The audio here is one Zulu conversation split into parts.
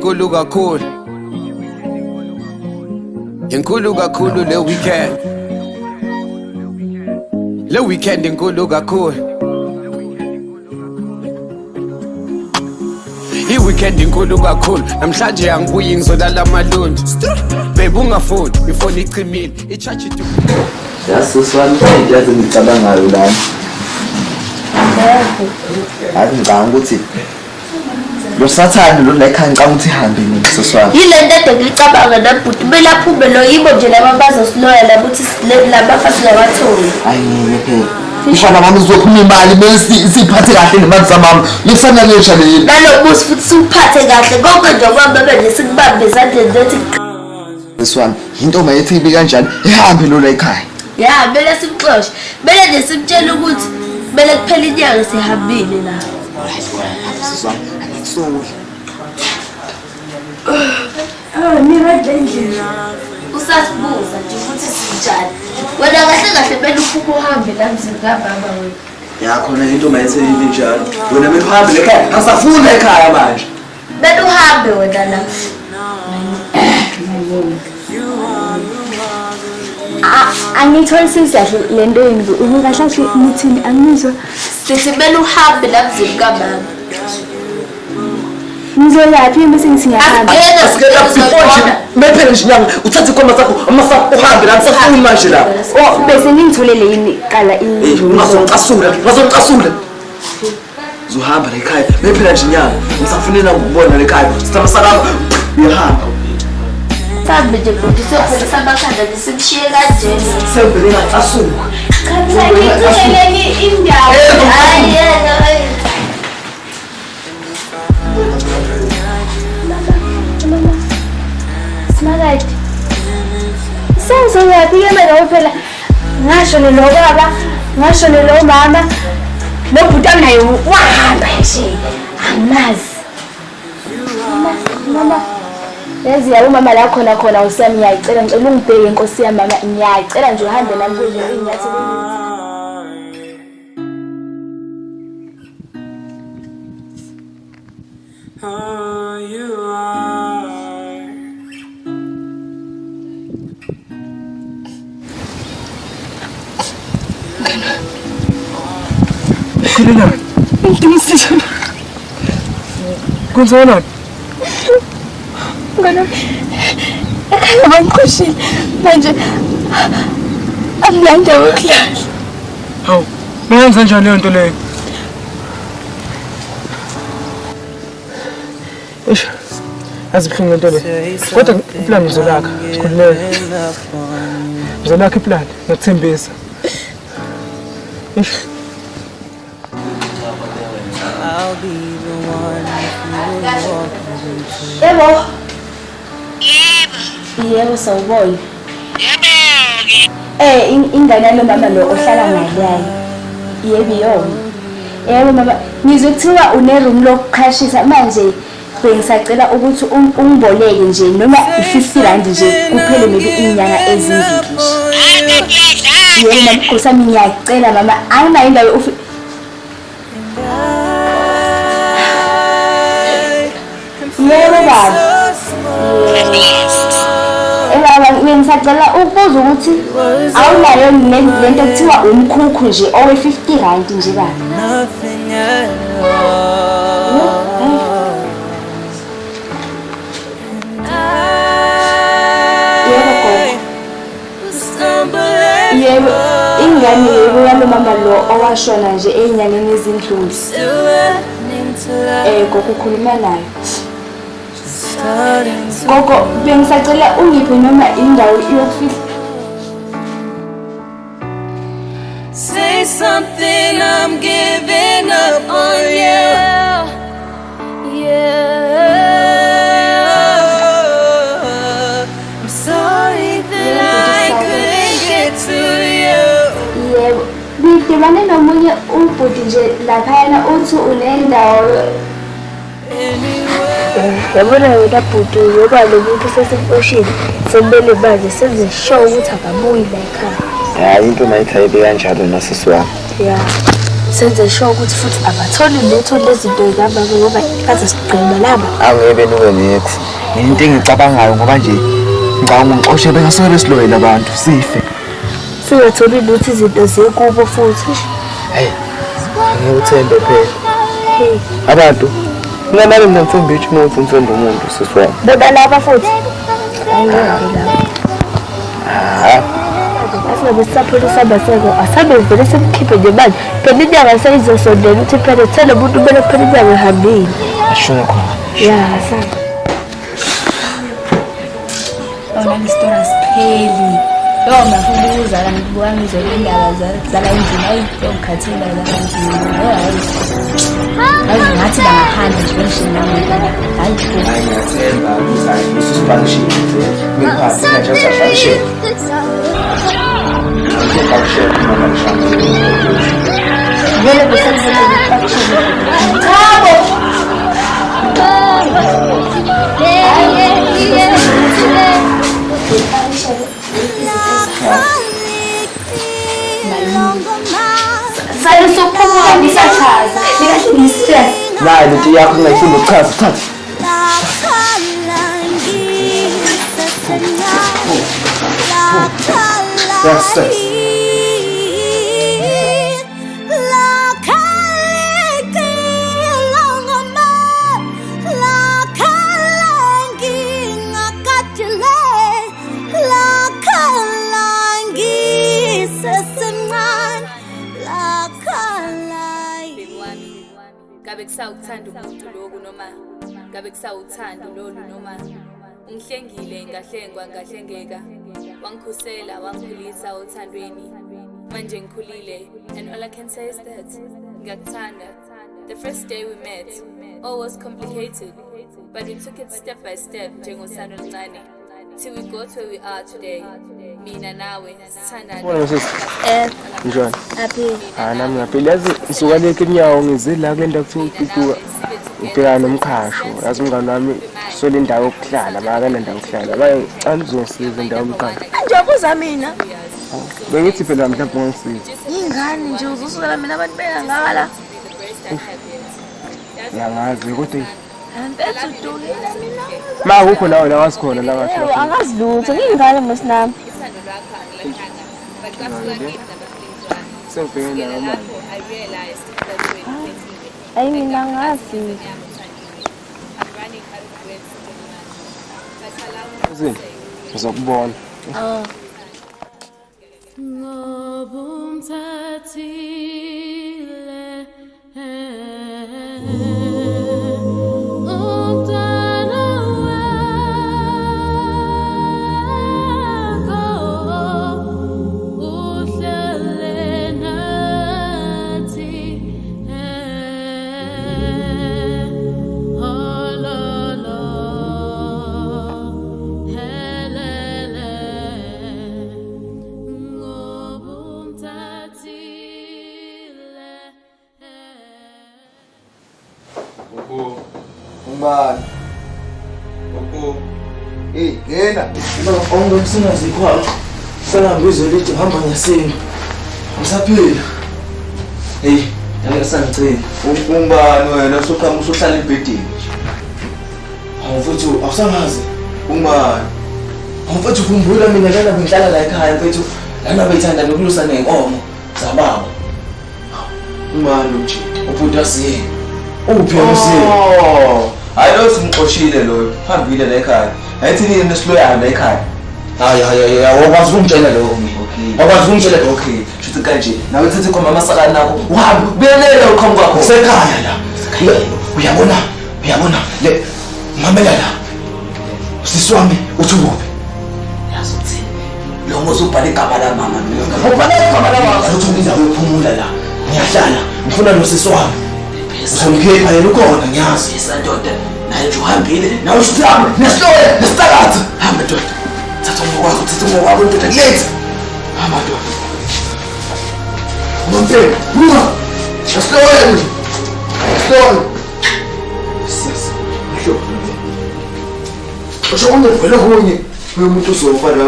inkulu kakhulu. Inkulu kakhulu le weekend. Le weekend inkulu kakhulu. I-weekend inkulu kakhulu. Namhlanje angibuyi ngizolala amalunji. Babe ungafoni, ifoni icimile. I-charge itu. Yasuswana yazi ngicabangayo lana. Hayi ngicabanga ukuthi lo sathane lo la ekhaya ngicabanga ukuthi ihambe ngisoswana. Yile nto ngicabanga nabhuti belaphume lo yibo nje laba bazosiloya labo ukuthi laba fasila watholi. Hayi ngeke phela. Mfana wami uzophuma imali bese siphathe kahle nemali zamama. Lifana lesha le. Nalobusi futhi suphathe kahle konke nje kwamba bebe sikubambe ezandleni zethi. Soswana into mayethi ibi kanjani ihambe lo la ekhaya. Ya bele simxoshe. Bele nje simtshela ukuthi bele kuphela inyanga sihambile la. Soswana angikusola. Mina ndendlela. Usasibuza nje ukuthi sinjani. Wena kahle kahle bele uphuma uhambe la mzini kababa wena. Ya khona into mayethi ibi njalo. Wena bele uhambe ekhaya. Asafuna ekhaya manje. Bele uhambe wena la. Angitholi sizahle lento yini ubekahle umuthini angizwa sithi bele uhambe la mzini kababa. Ngizolaphi bese ngiyahamba. Asikela before mephela njinyanga uthathe ikhoma zakho amasafu uhambe la kusafuni manje la. Oh bese ngitholele yini qala ini. Ngazongicasula. Uzohamba la ekhaya mephela njinyanga ngisafunela ukubona la ekhaya. Sithama sakho uyahamba. Sabe nje ukuthi sophela sabakhanda ngisimshiye kanjena. Sembele ngacasuka. Kanti ngithelele indawo. Hayi yena. Smakathi. Sengizoyapi ke manje phela ngasho lo baba, ngasho lo mama. Lo bhuti naye wahamba nje. Angazi. Mama. Yazi yawo mama la khona usiyami ngiyacela ngicela ungibheke inkosi yami mama ngiyacela nje uhambe nami kuze inyathelo. You are. Kulina. Intimisiso. Kunzona. Ngona. Ekhaya bangikhoshile manje amlanda wokulala. Hawu, benza kanjani leyo nto leyo? Eish. Azibhlungu into le. Kodwa iplan ngizolakha, sikhululeke. Ngizolakha iplan, ngikuthembisa. Eish. Yebo. Yebo sawubona. Ingane lo mama lo ohlala naye. Yebo yona. Yebo mama, ngizokuthiwa uneroom lokuqhashisa manje bengisacela ukuthi ungiboleke nje noma i50 nje kuphele maybe inyanga ezimbili. Yebo mama, kusami ngiyacela mama, anginayo indawo Yebo baba. Ngisacela ukubuza ukuthi awunayo lento ekuthiwa umkhukhu nje owe 50 rand nje baba. Yebo ingane yalo mama lo owashona nje enyangeni ezindluli. Kokukhuluma nayo. Gogo bengisacela ungiphe noma indawo yokufihla. Say something, I'm giving up on you. I'm sorry that I couldn't get to you. Yebo, ngidibane nomunye ubhuti nje laphayana uthi unendawo. Yabona wena bhuti yoba lo muntu sesemposhile sembele baze sezishow ukuthi akabuyi la ekhaya. Hayi into mayithayibe kanjalo nasiswami. Yeah. senze sure ukuthi futhi abatholi lutho lezinto ezihamba ngoba bazosigcina laba. Angebe niwe nekho. Into engicabangayo ngoba nje ngicabanga ngixoshe bengasole siloyela abantu sife. Singatholi lutho izinto zekubo futhi. Hey. Ngiyuthembe phela. Abantu nginamali ngimthembe ukuthi umuntu umthembe umuntu siswena. Bona laba futhi. Angeke laba. Asabe sapholisa baseko asabe vele simkhiphe nje manje. Phela inyanga seyizosondela uthi phela thela umuntu bele phela inyanga ehambile. Asho khona. Yeah, asaba. Ona istora sipheli. Yo mafuna ukuzala ngibuka ngizwe indaba zala indlela ayongikhathela la endlini. Hayi ngathi bangahamba ngisho nami kana hayi ngiyathemba ukuthi usibangishile ngiphathe nje asashayishe. Vele besenzele ukuthi chabo. Saya sophuma ngisachaza. Nikahle ngistress. Nayi lento yakho ngayifunda ukuchaza thatha. That's it. Ngabe kusawuthanda umuntu lokhu noma ngabe kusawuthanda lolu noma ungihlengile ngahlengwa ngahlengeka wangikhusela wangikhulisa othandweni manje ngikhulile and all I can say is that ngiyakuthanda. The first day we met all was complicated but we took it step by step njengosana oluncane till we got where we are today. Mina nawe sithandana. Njani? Happy. Nami ngaphela yazi ngisuka le kenyawo ngizila kule ndawo kuthiwa uPipuka. Ubhekana nomkhasho. Yazi umngane wami sole indawo yokuhlala, bakana indawo yokuhlala. Baye angizosiza indawo yomkhasho. Njengoba uza mina. Bengithi phela mhlawumbe ngisiza. Ingane nje uzosukela mina abantu bengangala. Yangazi ukuthi Ampethu udukile mina. ma ukho nawe la wasikhona la ngathi. Angazi lutho ngingane mosinami. Sengibhekene nayo manje. Ayi mina ngazi. Uzini ngizokubona. Umbani. Hey, ngena. Ongomsinazi kwakho. Sangambe izolithi hamba ngesimo. Ngisaphila. Hey, ngeke sangicela. Umbani wena usuqhamuka usuhlala ebhedini. Awufethu awusangazi. Umbani. Awufethu khumbula mina lana bengihlala la ekhaya mfethu. Lana bethanda nokulusa nenkomo zababa. Umbani nje. Ubhuti asiye. Uphi usiye? Hayi lo simxoshile lo. Phambile la ekhaya. Ayithi nini nesiloyana la ekhaya. Hayi awukwazi ukungitshela lo mina. Okay. Awukwazi ukungitshela lo. Okay. Shuthi kanje. Nawe uthethe khona amasakani nakho. Uhambe ubelela uqhamu kwakho. Sekhaya la. Uyabona le mamela la. Siswami uthi kuphi? Yazothi. Lo ngozubhala igama la mama. Ubhala igama la mama. Uthi indawo yokuphumula la. Ngiyahlala. Ngifuna lo siswami. Uzongikhipha yena ukhona ngiyazi. Isandoda naye nje uhambile. Nawe usithame. Nesloya, nesitakathi. Hamba ndoda. Thatha umbokwakho, thatha umbokwakho ndoda late. Hamba ndoda. Umpela. Buka. Nesloya. Nesloya. Sisi. Sho. Usho ungevela kunye. Umuntu uzofa la.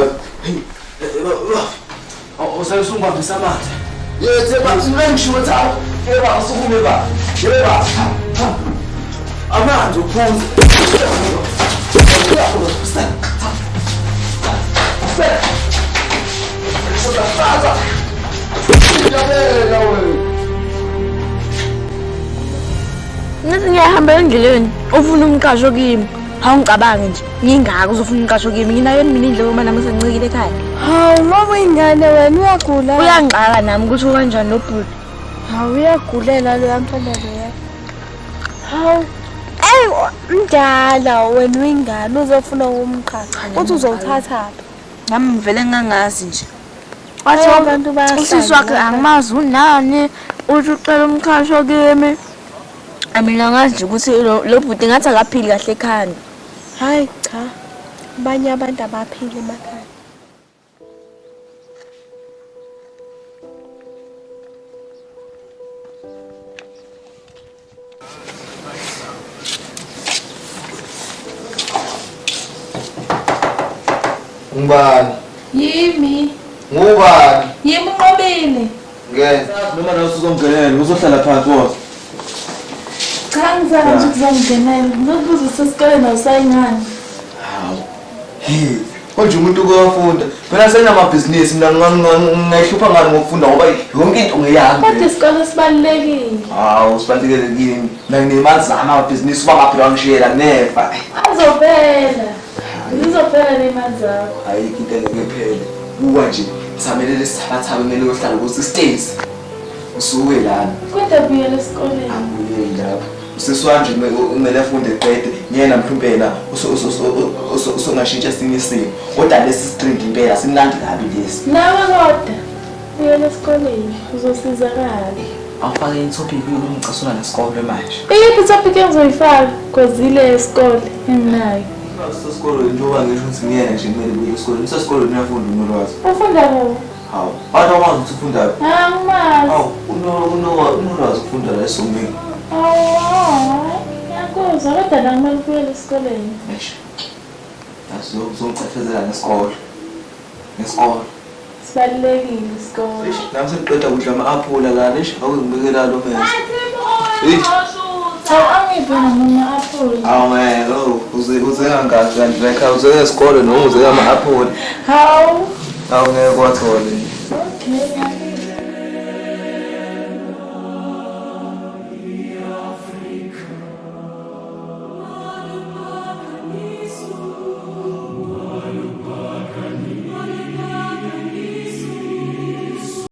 Usayisungwa ngisamathe. Yethe bathi ngisho thawo. Yeba usukume ba. Yeba. Amanzi uphuze. Ngathi ngiyahamba endleleni ufuna umqasho kimi. Awungicabangi nje. Ngingaka uzofuna umqasho kimi. Nginayo mina indlela uma nami sengincikile ekhaya. Hawu ngoba ingane wena uyagula. Uyangixaka nami ukuthi kanjani nobhuti. Hawu uyagulela lo yamfana lo. Hawu mdala wena uyingane uzofuna umqhaqa. Uthi uzowuthatha. Ngami vele ngangazi nje. Wathi abantu bayahlala. Usisi wakhe angimazi unani uthi ucela umqasho kimi. Mina ngazi nje ukuthi lo bhuti ngathi akaphili kahle ekhanda. Hayi cha. Abanye abantu abaphili emakhaya. Ngubani? Yimi. Ngubani? Yimi Nqobile. Ngeke. Noma nawe usuzongenela, uzohlala phansi wona. Cha ngizama nje ukuzongenela. Ngizobuza usesikoleni awusayingani. Hawu. Hey, konje umuntu uyafunda. Phela senamabhizinisi mina ngihlupha ngani ngokufunda ngoba yonke into ngiyami. Kodwa isikole sibalulekile. Hawu, sibalulekile kimi. Mina nginemali zami amabhizinisi uba ngaphela ngishela nefa. Azophela. Ngizophela nemali zakho. Hayi into engekuphele. Buka nje, samelele sithathabe kumele uyohlala kusi stays. Usuke lana. Kodwa buyela esikoleni. Abuye lapho. Useswanje kumele afunde eqede. Ngiyena mhlawumbe na usongashintsha sinye isimo. Kodwa lesi string impela simnandi kabi lesi. Nawe kodwa buyela esikoleni uzosizakala. Awufake itopic yomcasula nesikole manje. Iyiphi itopic engizoyifaka? Kozile esikole enginayo. Sesikolweni njengoba ngisho ukuthi ngiyena nje kumele buye esikoleni. Sesikoleni uyafunda unolwazi. Ufunda lo? Hawu, abantu abazi ukuthi ufunda. Angimazi. Hawu, unolwazi ufunda la esombeni. Ngiyakuzwa kodwa la kumele ubuyele esikoleni. Eish. Uzongicefezela nesikole. Nesikole. Sibalulekile isikole. Nami sengiqeda kudla ama-aphula lana, eish, awungibekela lo mese. Angiphi nama-aphula? Awu ngeke, uzengangaki kanti la ekhaya uzeke esikole noma uzeke ama-aphula. Hawu. Awu ngeke kwathola. Okay.